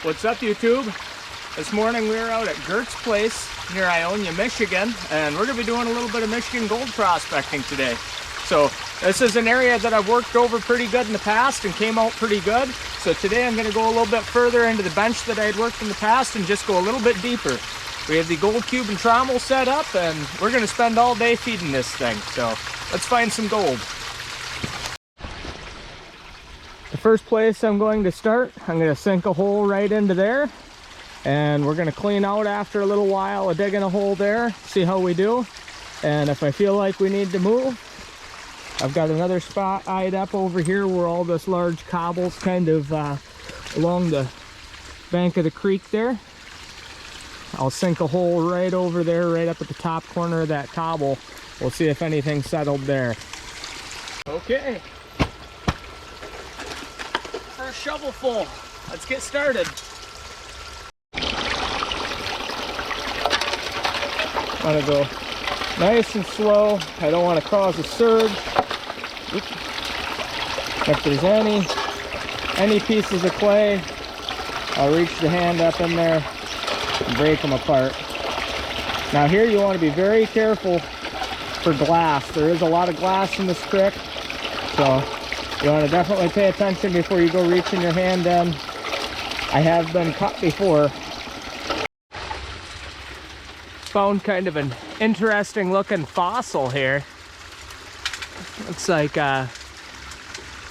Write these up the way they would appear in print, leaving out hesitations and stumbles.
What's up, YouTube? This morning we were out at Gert's place near Ionia, Michigan, and we're going to be doing a little bit of Michigan gold prospecting today. So this is an area that I've worked over pretty good in the past and came out pretty good. So today I'm going to go a little bit further into the bench that I had worked in the past and just go a little bit deeper. We have the gold cube and trommel set up, and we're going to spend all day feeding this thing. So let's find some gold. The first place I'm going to start, I'm going to sink a hole right into there, and we're going to clean out after a little while of digging a hole there, see how we do. And if I feel like we need to move, I've got another spot eyed up over here where all this large cobble's kind of along the bank of the creek there. I'll sink a hole right over there, right up at the top corner of that cobble. We'll see if anything's settled there. Okay. First shovel full. Let's get started. I want to go nice and slow. I don't want to cause a surge. Oops. If there's any pieces of clay, I'll reach the hand up in there and break them apart. Now here you want to be very careful for glass. There is a lot of glass in this creek, so you want to definitely pay attention before you go reaching your hand in. I have been cut before. Found kind of an interesting looking fossil here. Looks like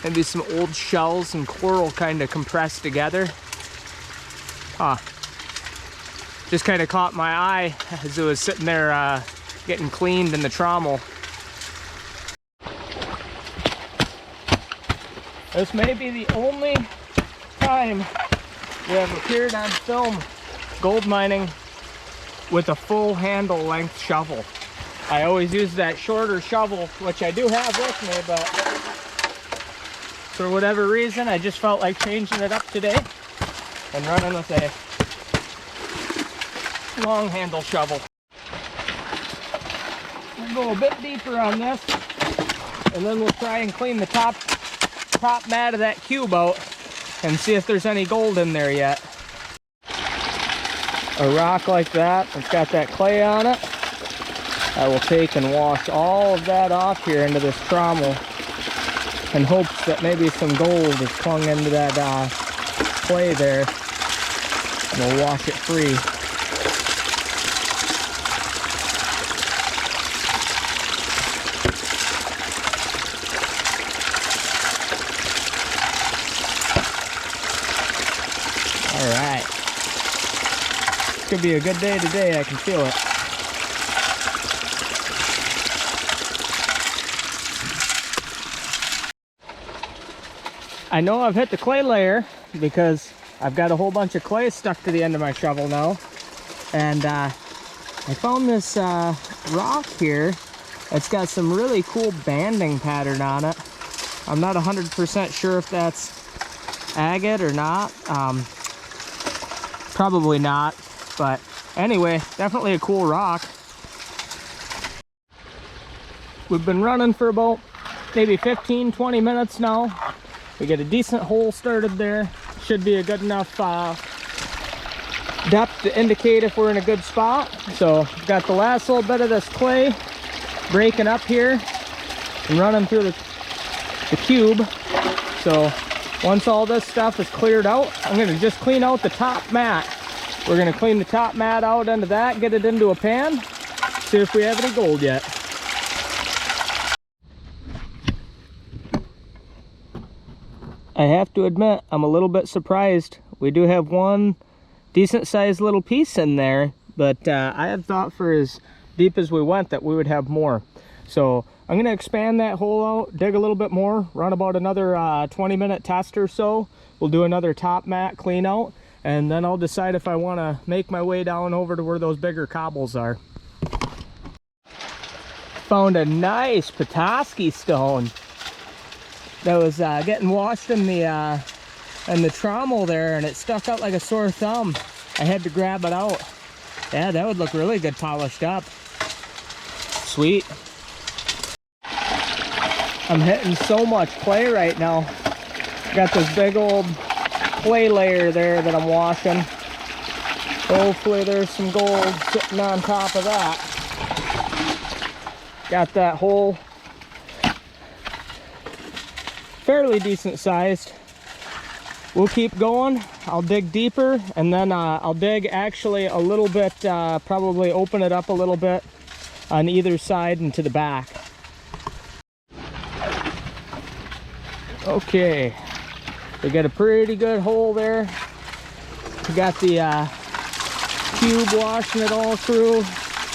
maybe some old shells and coral kind of compressed together. Huh. Just kind of caught my eye as it was sitting there getting cleaned in the trommel. This may be the only time we have appeared on film gold mining with a full handle length shovel. I always use that shorter shovel, which I do have with me, but for whatever reason I just felt like changing it up today and running with a long handle shovel. We'll go a bit deeper on this, and then we'll try and clean the top mat of that cube out and see if there's any gold in there yet. A rock like that, it's got that clay on it, I will take and wash all of that off here into this trommel in hopes that maybe some gold is clung into that clay there, and we'll wash it free. Alright. It's gonna be a good day today, I can feel it. I know I've hit the clay layer because I've got a whole bunch of clay stuck to the end of my shovel now. And I found this rock here that's got some really cool banding pattern on it. I'm not 100% sure if that's agate or not. Probably not, but anyway, definitely a cool rock. We've been running for about maybe 15-20 minutes now. We get a decent hole started there. Should be a good enough depth to indicate if we're in a good spot. So we've got the last little bit of this clay breaking up here and running through the cube. So once all this stuff is cleared out, I'm going to just clean out the top mat. We're going to clean the top mat out into that, get it into a pan, see if we have any gold yet. I have to admit, I'm a little bit surprised. We do have one decent sized little piece in there, but I had thought for as deep as we went that we would have more. So I'm going to expand that hole out, dig a little bit more, run about another 20-minute test or so. We'll do another top mat clean out, and then I'll decide if I want to make my way down over to where those bigger cobbles are. Found a nice Petoskey stone that was getting washed in the trommel there, and it stuck out like a sore thumb. I had to grab it out. Yeah, that would look really good polished up. Sweet. I'm hitting so much clay right now. Got this big old clay layer there that I'm washing. Hopefully there's some gold sitting on top of that. Got that hole fairly decent sized. We'll keep going. I'll dig deeper, and then I'll dig actually a little bit, probably open it up a little bit on either side and to the back. Okay, we got a pretty good hole there. We got the cube washing it all through.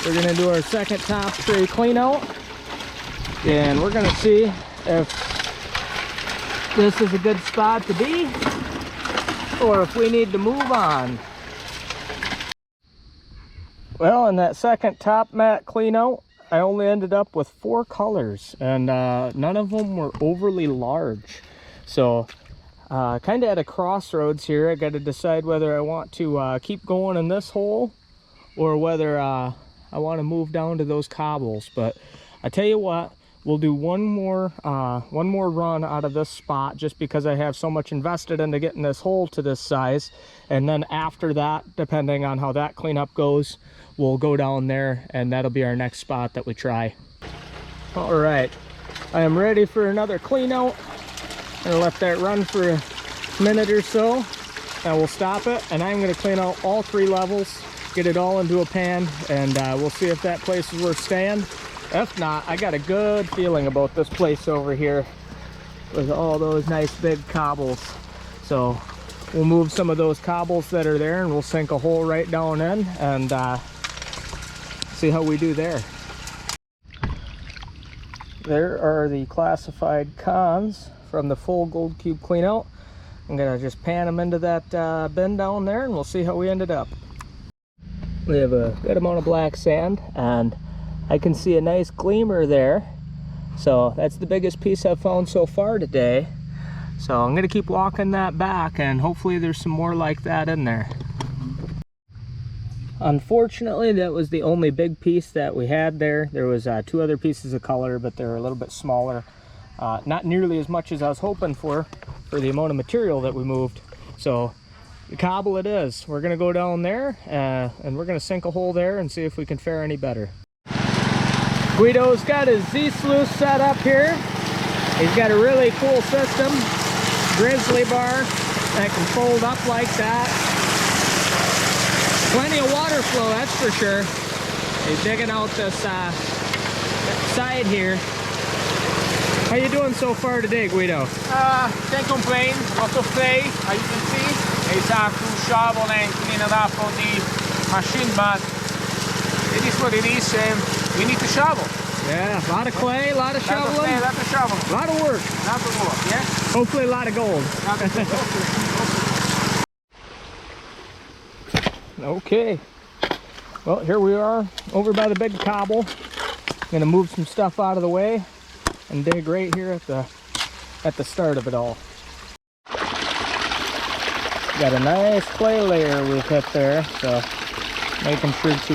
We're gonna do our second top tray clean out, and we're gonna see if this is a good spot to be or if we need to move on. Well, in that second top mat clean out, I only ended up with 4 colors, and none of them were overly large. So kind of at a crossroads here. I got to decide whether I want to keep going in this hole or whether I want to move down to those cobbles. But I tell you what, we'll do one more run out of this spot, just because I have so much invested into getting this hole to this size. And then after that, depending on how that cleanup goes, we'll go down there, and that'll be our next spot that we try. All right, I am ready for another clean out. I'm gonna let that run for a minute or so, and we'll stop it, and I'm gonna clean out all 3 levels, get it all into a pan, and we'll see if that place is worth staying. If not, I got a good feeling about this place over here with all those nice big cobbles. So we'll move some of those cobbles that are there, and we'll sink a hole right down in and see how we do there. There are the classified cons from the full gold cube clean out. I'm gonna just pan them into that bin down there, and we'll see how we ended up. We have a good amount of black sand, and I can see a nice gleamer there. So that's the biggest piece I've found so far today. So I'm gonna keep walking that back, and hopefully there's some more like that in there. Unfortunately, that was the only big piece that we had there. There was 2 other pieces of color, but they're a little bit smaller. Not nearly as much as I was hoping for the amount of material that we moved. So the cobble it is. We're gonna go down there and we're gonna sink a hole there and see if we can fare any better. Guido's got his Z-sluice set up here. He's got a really cool system, grizzly bar that can fold up like that. Plenty of water flow, that's for sure. He's digging out this side here. How you doing so far today, Guido? Can't complain. Lots of clay, as you can see. It's hard to shovel and clean it up on the machine, but it is what it is, and we need to shovel. Yeah, a lot of clay, a lot of shoveling. A lot of shoveling. A lot of work. A lot of work, yeah? Hopefully a lot of gold. Okay. Well, here we are over by the big cobble. Gonna move some stuff out of the way and dig right here at the start of it all. Got a nice clay layer we've hit there, so making sure to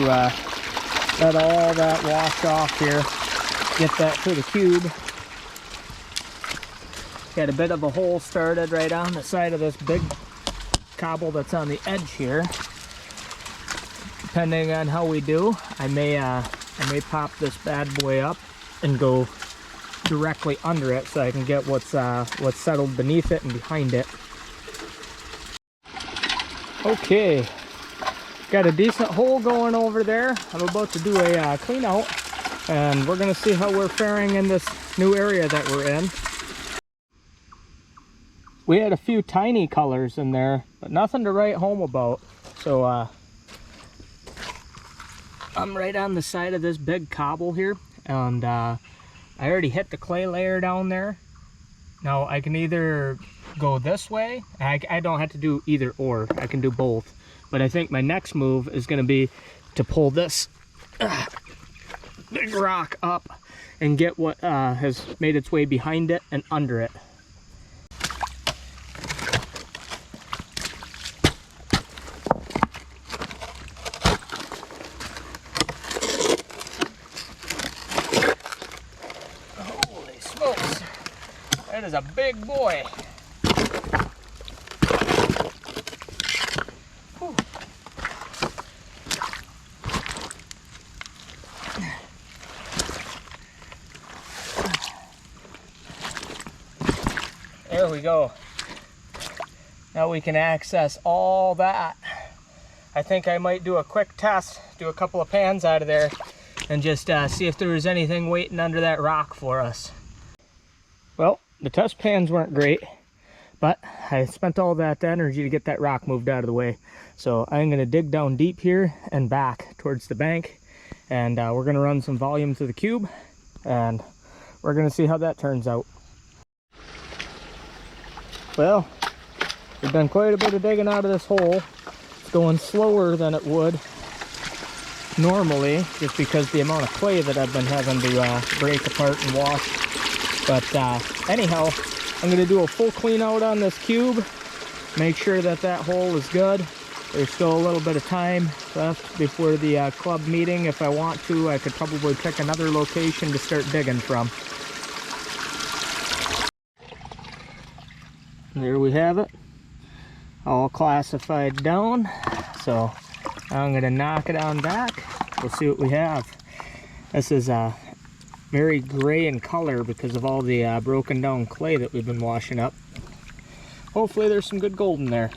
let all that wash off here. Get that to the cube. Got a bit of a hole started right on the side of this big cobble that's on the edge here. Depending on how we do, I may pop this bad boy up and go directly under it so I can get what's settled beneath it and behind it. Okay, got a decent hole going over there. I'm about to do a clean out, and we're gonna see how we're faring in this new area that we're in. We had a few tiny colors in there, but nothing to write home about. So I'm right on the side of this big cobble here, and I already hit the clay layer down there. Now I can either go this way. I don't have to do either or. I can do both. But I think my next move is going to be to pull this big rock up and get what has made its way behind it and under it. Holy smokes! That is a big boy. we go. Now we can access all that. I think I might do a quick test, do a couple of pans out of there, and just see if there was anything waiting under that rock for us. Well, the test pans weren't great, but I spent all that energy to get that rock moved out of the way. So I'm going to dig down deep here and back towards the bank, and we're going to run some volume through the cube, and we're going to see how that turns out. Well, we've done quite a bit of digging out of this hole. It's going slower than it would normally, just because the amount of clay that I've been having to break apart and wash. But anyhow, I'm going to do a full clean out on this cube, make sure that that hole is good. There's still a little bit of time left before the club meeting. If I want to, I could probably pick another location to start digging from. There we have it, all classified down. So I'm going to knock it on back. We'll see what we have. This is very gray in color because of all the broken down clay that we've been washing up. Hopefully there's some good gold in there.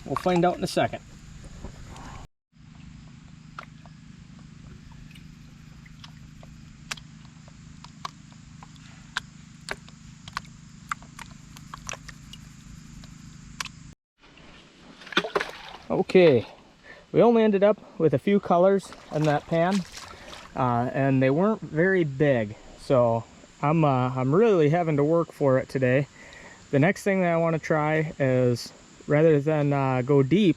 We'll find out in a second. Okay, we only ended up with a few colors in that pan, and they weren't very big, so I'm really having to work for it today. The next thing that I want to try is, rather than go deep,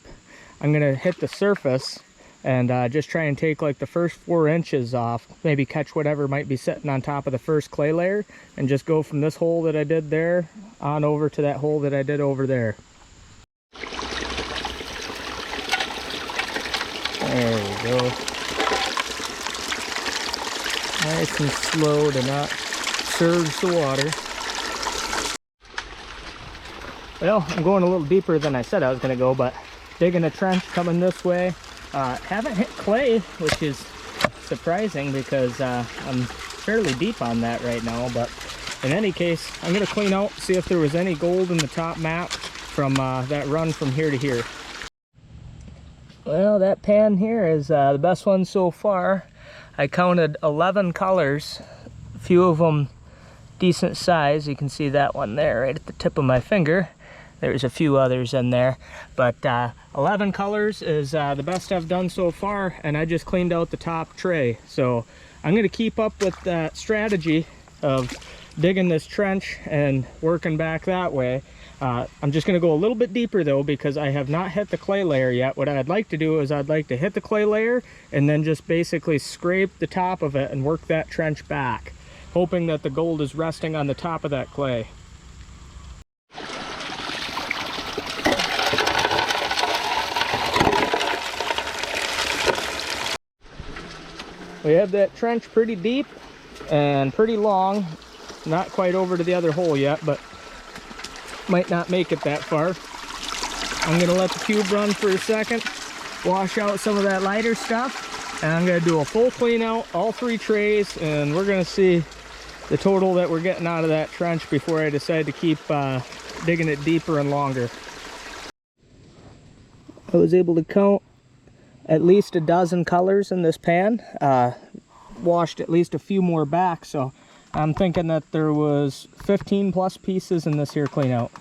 I'm going to hit the surface and just try and take like the first 4 inches off, maybe catch whatever might be sitting on top of the first clay layer, and just go from this hole that I did there on over to that hole that I did over there. There we go. Nice and slow to not surge the water. Well, I'm going a little deeper than I said I was going to go, but digging a trench coming this way. Haven't hit clay, which is surprising because I'm fairly deep on that right now, but in any case, I'm going to clean out, see if there was any gold in the top map from that run from here to here. Well, that pan here is the best one so far. I counted 11 colors, a few of them decent size. You can see that one there right at the tip of my finger. There's a few others in there, but 11 colors is the best I've done so far, and I just cleaned out the top tray. So I'm going to keep up with that strategy of digging this trench and working back that way. I'm just going to go a little bit deeper though, because I have not hit the clay layer yet. What I'd like to do is I'd like to hit the clay layer and then just basically scrape the top of it and work that trench back, hoping that the gold is resting on the top of that clay. We have that trench pretty deep and pretty long, not quite over to the other hole yet, but might not make it that far. I'm going to let the cube run for a second, wash out some of that lighter stuff, and I'm going to do a full clean out, all 3 trays, and we're going to see the total that we're getting out of that trench before I decide to keep digging it deeper and longer. I was able to count at least a dozen colors in this pan, washed at least a few more back, so I'm thinking that there was 15 plus pieces in this here clean out.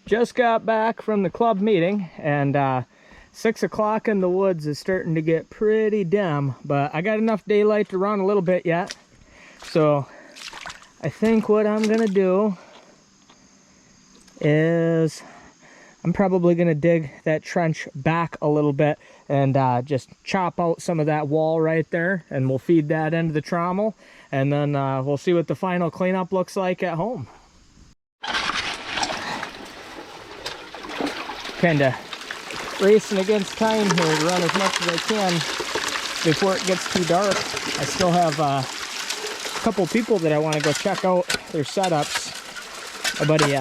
Just got back from the club meeting, and 6 o'clock in the woods is starting to get pretty dim, but I got enough daylight to run a little bit yet. So I think what I'm gonna do is I'm probably going to dig that trench back a little bit and just chop out some of that wall right there, and we'll feed that into the trommel, and then we'll see what the final cleanup looks like at home. Kind of racing against time here to run as much as I can before it gets too dark. I still have a couple people that I want to go check out their setups. My buddy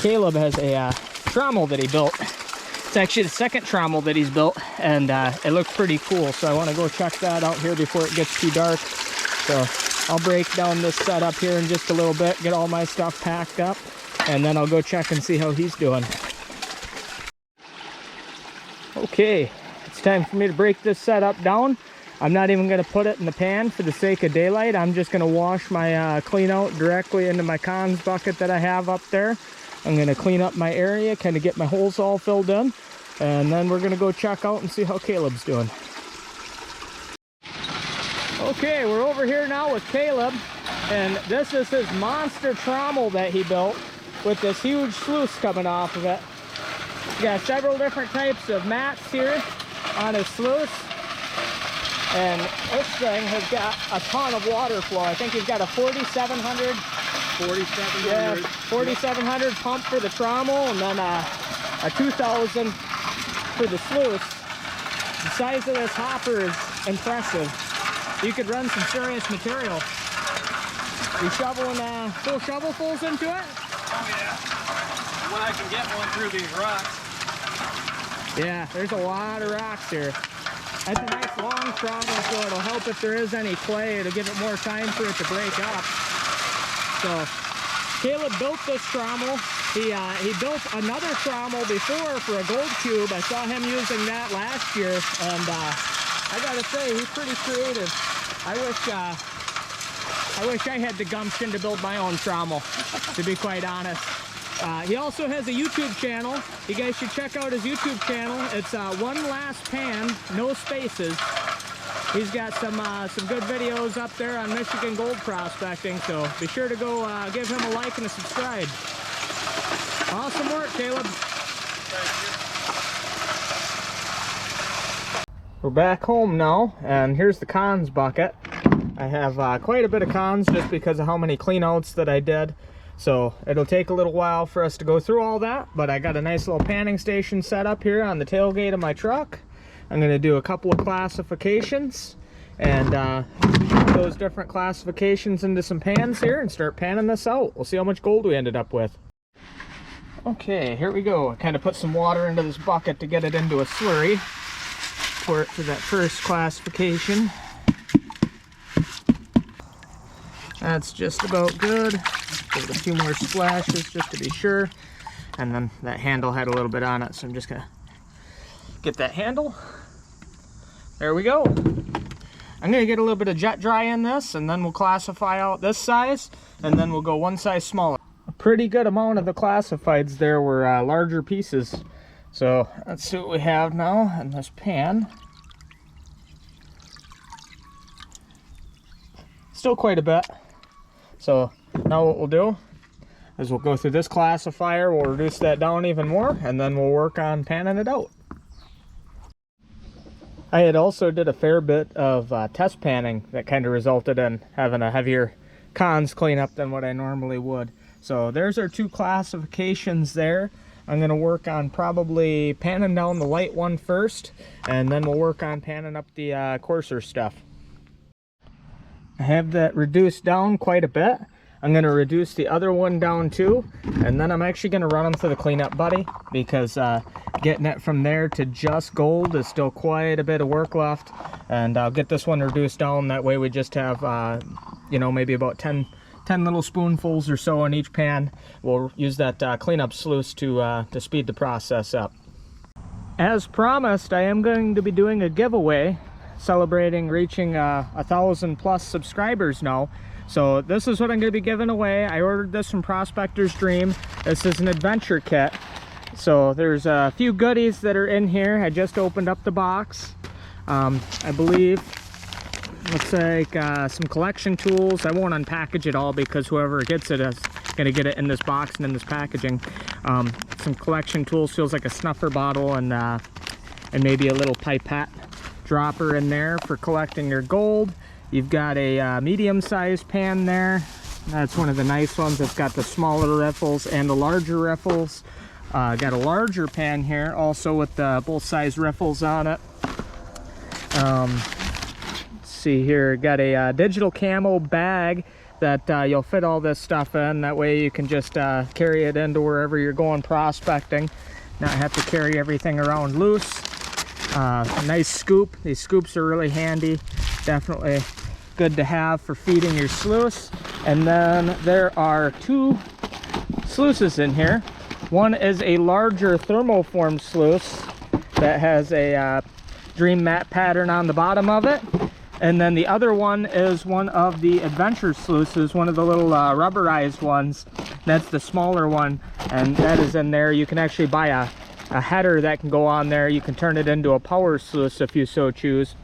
Caleb has a trommel that he built. It's actually the second trommel that he's built, and it looks pretty cool, so I want to go check that out here before it gets too dark. So I'll break down this setup here in just a little bit, get all my stuff packed up, and then I'll go check and see how he's doing. Okay, it's time for me to break this setup down. I'm not even going to put it in the pan for the sake of daylight. I'm just going to wash my clean out directly into my cons bucket that I have up there. I'm going to clean up my area, kind of get my holes all filled in, and then we're going to go check out and see how Caleb's doing. Okay, we're over here now with Caleb, and this is his monster trommel that he built with this huge sluice coming off of it. He's got several different types of mats here on his sluice, and this thing has got a ton of water flow. I think he's got a 4700 pump for the trommel, and then a 2000 for the sluice. The size of this hopper is impressive. You could run some serious material. You shoveling full shovelfuls into it? Oh yeah. When I can get one through these rocks. Yeah, there's a lot of rocks here. That's a nice long trommel, so it'll help if there is any clay. It'll give it more time for it to break up. So Caleb built this trommel. He built another trommel before for a gold cube. I saw him using that last year, and I gotta say, he's pretty creative. I wish I had the gumption to build my own trommel, to be quite honest. He also has a YouTube channel. You guys should check out his YouTube channel. It's One Last Pan, no spaces. He's got some good videos up there on Michigan gold prospecting, so be sure to go give him a like and a subscribe. Awesome work, Caleb. We're back home now, and here's the cons bucket. I have quite a bit of cons just because of how many cleanouts that I did. So it'll take a little while for us to go through all that, but I got a nice little panning station set up here on the tailgate of my truck. I'm going to do a couple of classifications and put those different classifications into some pans here and start panning this out. We'll see how much gold we ended up with. Okay, here we go. I kind of put some water into this bucket to get it into a slurry. Pour it to that first classification. That's just about good. Give it a few more splashes just to be sure. And then that handle had a little bit on it, so I'm just gonna get that handle. There we go. I'm gonna get a little bit of jet dry in this, and then we'll classify out this size, and then we'll go one size smaller. A pretty good amount of the classifieds there were larger pieces. So let's see what we have now in this pan. Still quite a bit. So now what we'll do is we'll go through this classifier, we'll reduce that down even more, and then we'll work on panning it out. I had also did a fair bit of test panning that kind of resulted in having a heavier cons cleanup than what I normally would. So there's our two classifications there. I'm going to work on probably panning down the light one first, and then we'll work on panning up the coarser stuff. I have that reduced down quite a bit. I'm going to reduce the other one down too, and then I'm actually going to run them through the cleanup buddy, because getting it from there to just gold is still quite a bit of work left. And I'll get this one reduced down, that way we just have you know, maybe about 10 little spoonfuls or so in each pan. We'll use that cleanup sluice to speed the process up. As promised, I am going to be doing a giveaway celebrating reaching 1,000+ subscribers now. So this is what I'm going to be giving away. I ordered this from Prospector's Dream. This is an adventure kit. So there's a few goodies that are in here. I just opened up the box. I believe looks like some collection tools. I won't unpackage it all because whoever gets it is going to get it in this box and in this packaging. Some collection tools, feels like a snuffer bottle, and maybe a little pipette dropper in there for collecting your gold. You've got a medium-sized pan there. That's one of the nice ones. It's got the smaller riffles and the larger riffles. Got a larger pan here also with both size riffles on it. Let's see here, got a digital camo bag that you'll fit all this stuff in. That way you can just carry it into wherever you're going prospecting, not have to carry everything around loose. A nice scoop. These scoops are really handy. Definitely good to have for feeding your sluice. And then there are 2 sluices in here. One is a larger thermoform sluice that has a dream mat pattern on the bottom of it. And then the other one is one of the adventure sluices, one of the little rubberized ones. That's the smaller one, and that is in there. You can actually buy a header that can go on there. You can turn it into a power sluice if you so choose.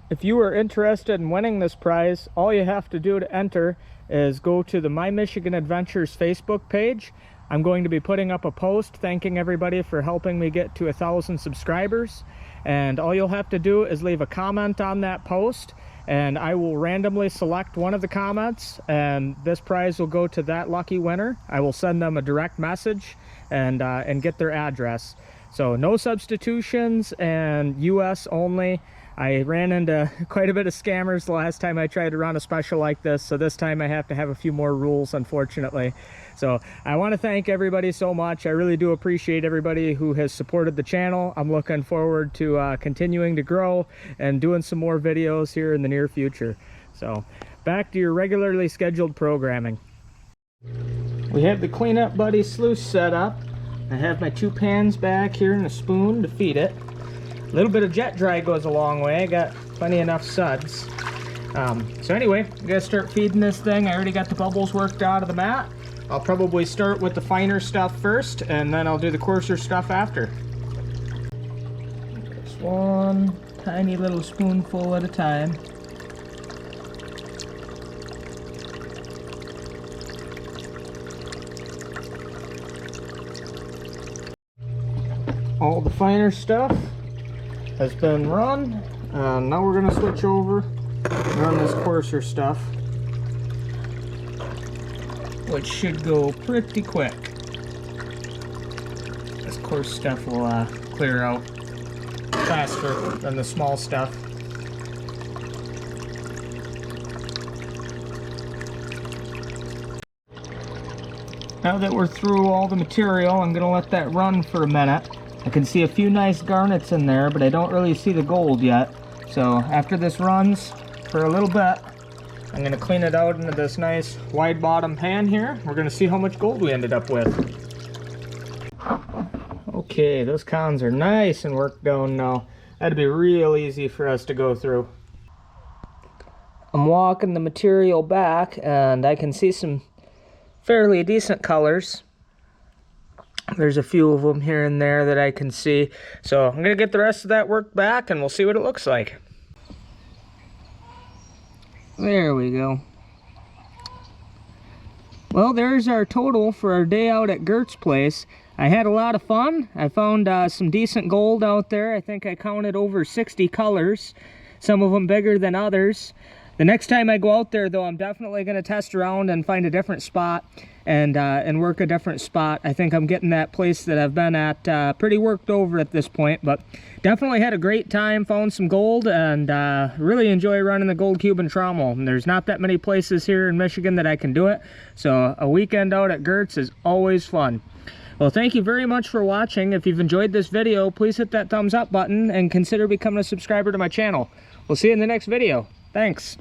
If you are interested in winning this prize, all you have to do to enter is go to the My Michigan Adventures Facebook page. I'm going to be putting up a post thanking everybody for helping me get to 1,000 subscribers. And all you'll have to do is leave a comment on that post, and I will randomly select one of the comments, and this prize will go to that lucky winner. I will send them a direct message and get their address. So no substitutions and US only. I ran into quite a bit of scammers the last time I tried to run a special like this, so this time I have to have a few more rules, unfortunately. So I want to thank everybody so much. I really do appreciate everybody who has supported the channel. I'm looking forward to continuing to grow and doing some more videos here in the near future. So back to your regularly scheduled programming. We have the Cleanup Buddy sluice set up. I have my 2 pans back here and a spoon to feed it. A little bit of jet dry goes a long way. I got plenty enough suds. So anyway, I'm gonna start feeding this thing. I already got the bubbles worked out of the mat. I'll probably start with the finer stuff first, and then I'll do the coarser stuff after. Just one tiny little spoonful at a time. All the finer stuff has been run. Now we're gonna switch over and run this coarser stuff, which should go pretty quick. This coarse stuff will clear out faster than the small stuff. Now that we're through all the material, I'm gonna let that run for a minute. I can see a few nice garnets in there, but I don't really see the gold yet. So after this runs for a little bit, I'm gonna clean it out into this nice wide bottom pan here. We're gonna see how much gold we ended up with. Okay, those cons are nice and worked down now. That'd be real easy for us to go through. I'm walking the material back and I can see some fairly decent colors. There's a few of them here and there that I can see. So I'm gonna get the rest of that work back and we'll see what it looks like. There we go. Well, there's our total for our day out at Gert's place. I had a lot of fun. I found some decent gold out there. I think I counted over 60 colors, some of them bigger than others. The next time I go out there, though, I'm definitely going to test around and find a different spot and work a different spot. I think I'm getting that place that I've been at pretty worked over at this point, but definitely had a great time, found some gold, and really enjoy running the gold cube and trommel. And there's not that many places here in Michigan that I can do it, so a weekend out at Gert's is always fun. Well, thank you very much for watching. If you've enjoyed this video, please hit that thumbs up button and consider becoming a subscriber to my channel. We'll see you in the next video. Thanks.